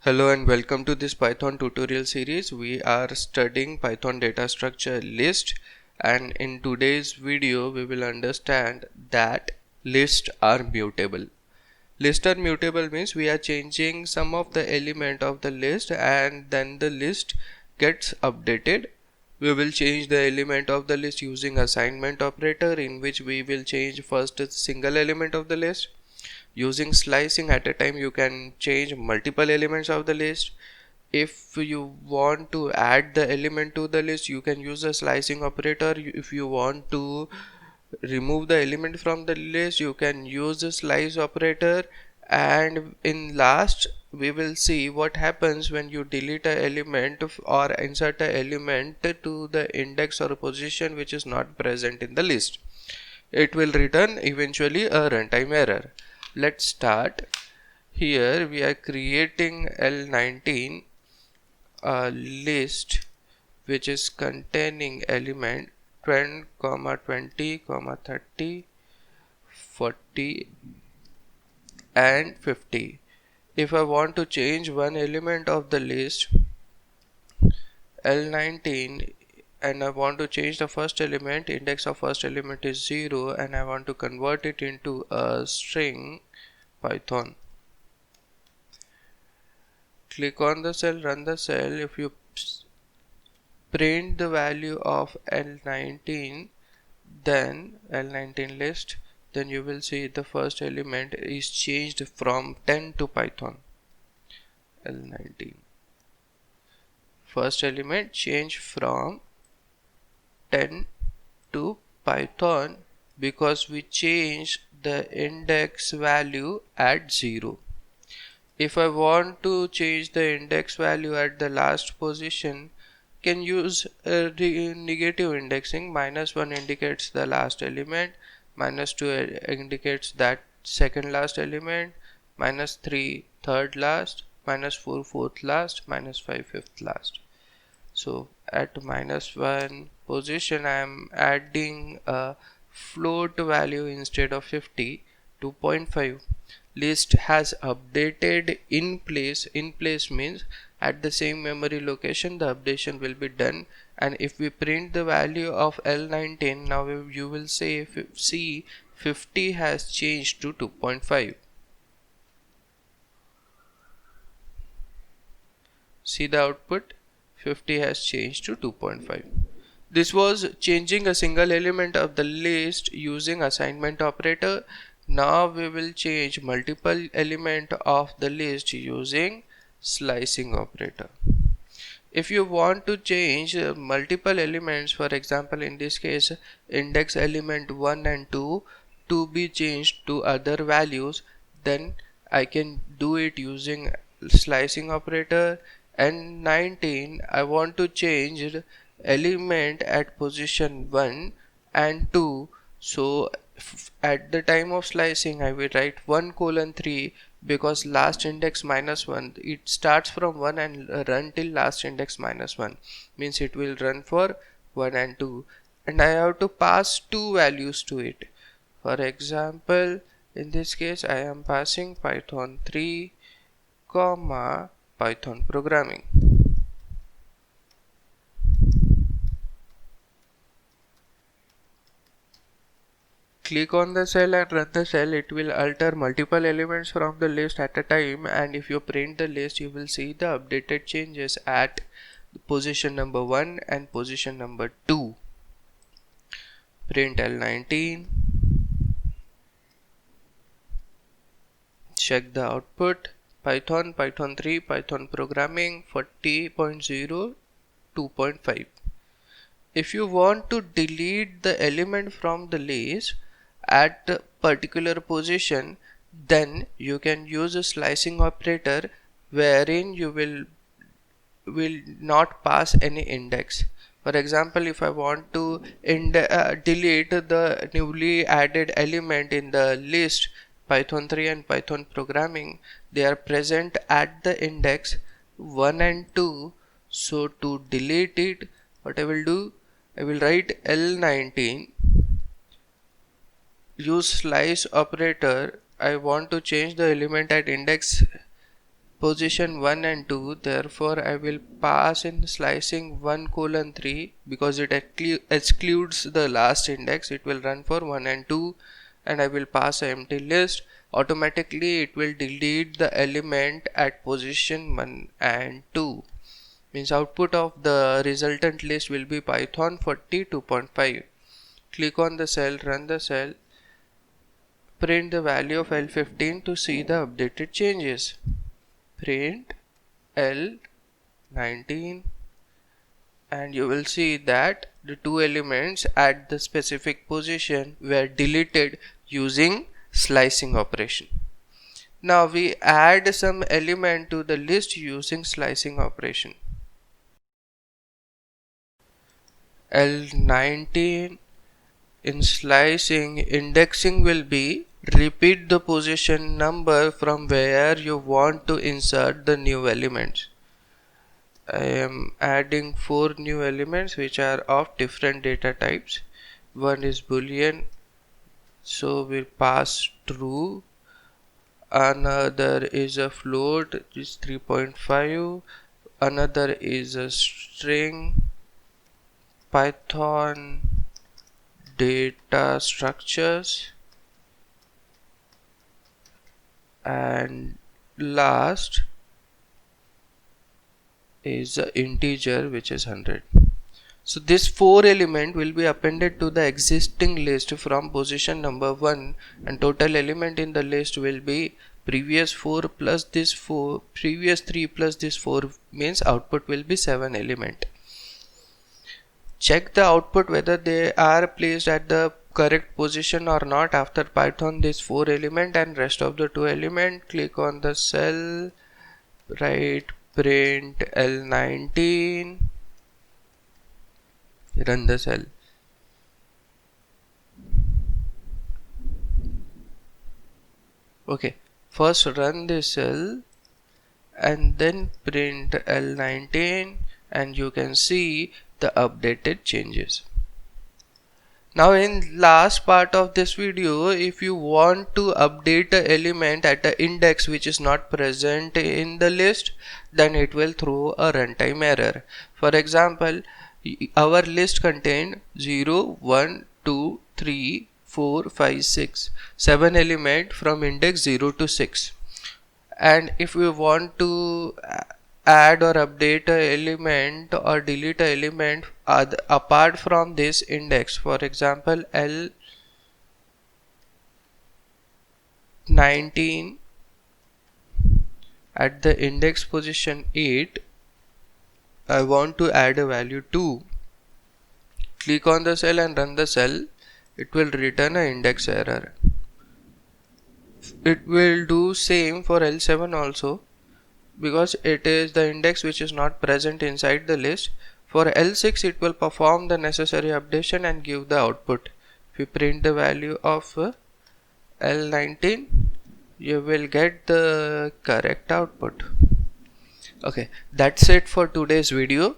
Hello and welcome to this Python tutorial series. We are studying Python data structure list, and in today's video we will understand that lists are mutable. Lists are mutable means we are changing some of the element of the list and then the list gets updated. We will change the element of the list using assignment operator, in which we will change first a single element of the list. Using slicing at a time you can change multiple elements of the list. If you want to add the element to the list, you can use a slicing operator. If you want to remove the element from the list, you can use the slice operator. And in last we will see what happens when you delete a element or insert a element to the index or position which is not present in the list. It will return eventually a runtime error. Let's start. Here we are creating L19, a list which is containing element 20, 20, 30, 40 and 50. If I want to change one element of the list L19 and I want to change the first element, index of first element is 0, and I want to convert it into a string, Python. Click on the cell, run the cell. If you print the value of L19, then L19 list, then you will see the first element is changed from 10 to Python. L19 first element changed from 10 to Python because we changed the index value at 0. If I want to change the index value at the last position, can use negative indexing. -1 indicates the last element, -2 indicates that second last element, -3 third last, -4 fourth last, -5 fifth last. So at -1 position I am adding a float value instead of 50, 2.5. List has updated in place. In place means at the same memory location the updation will be done. And if we print the value of L19, now you will see 50 has changed to 2.5. See the output, 50 has changed to 2.5. This was changing a single element of the list using assignment operator. Now we will change multiple element of the list using slicing operator. If you want to change multiple elements, for example in this case index element 1 and 2 to be changed to other values, then I can do it using slicing operator. And 19, I want to change element at position 1 and 2, so at the time of slicing I will write 1:3 because last index -1, it starts from 1 and run till last index -1, means it will run for 1 and 2, and I have to pass two values to it. For example in this case I am passing Python 3 comma Python programming. Click on the cell and run the cell. It will alter multiple elements from the list at a time, and if you print the list you will see the updated changes at position number 1 and position number 2. Print L19, check the output. Python 3 Python programming 40.0 2.5. If you want to delete the element from the list at a particular position, then you can use a slicing operator wherein you will not pass any index. For example, if I want to delete the newly added element in the list Python 3 and Python programming, they are present at the index 1 and 2. So to delete it, what I will do, I will write L19, use slice operator. I want to change the element at index position 1 and 2, therefore I will pass in slicing 1:3 because it excludes the last index. It will run for 1 and 2, and I will pass an empty list. Automatically it will delete the element at position 1 and 2. Means output of the resultant list will be Python 42.5. Click on the cell, run the cell, print the value of L15 to see the updated changes. Print L19, and you will see that the two elements at the specific position were deleted using slicing operation. Now we add some element to the list using slicing operation. L19 in slicing, indexing will be repeat the position number from where you want to insert the new elements. I am adding 4 new elements which are of different data types. One is boolean, so we'll pass true. Another is a float, which is 3.5. Another is a string. Python data structures, and last is an integer which is 100. So this 4 element will be appended to the existing list from position number 1, and total element in the list will be previous 4 plus this 4, previous 3 plus this 4, means output will be 7 element. Check the output whether they are placed at the correct position or not after Python this 4 element and rest of the 2 element. Click on the cell, write print L19, run the cell. Okay, first run this cell and then print L19, and you can see the updated changes. Now in last part of this video, if you want to update an element at an index which is not present in the list, then it will throw a runtime error. For example, our list contained 0, 1, 2, 3, 4, 5, 6, 7 element from index 0 to 6. And if we want to add or update a element or delete a element apart from this index, for example L19 at the index position 8, I want to add a value 2. Click on the cell and run the cell. It will return an index error. It will do same for L7 also, because it is the index which is not present inside the list. For L6 it will perform the necessary updation and give the output. If you print the value of L19, you will get the correct output. Okay, that's it for today's video.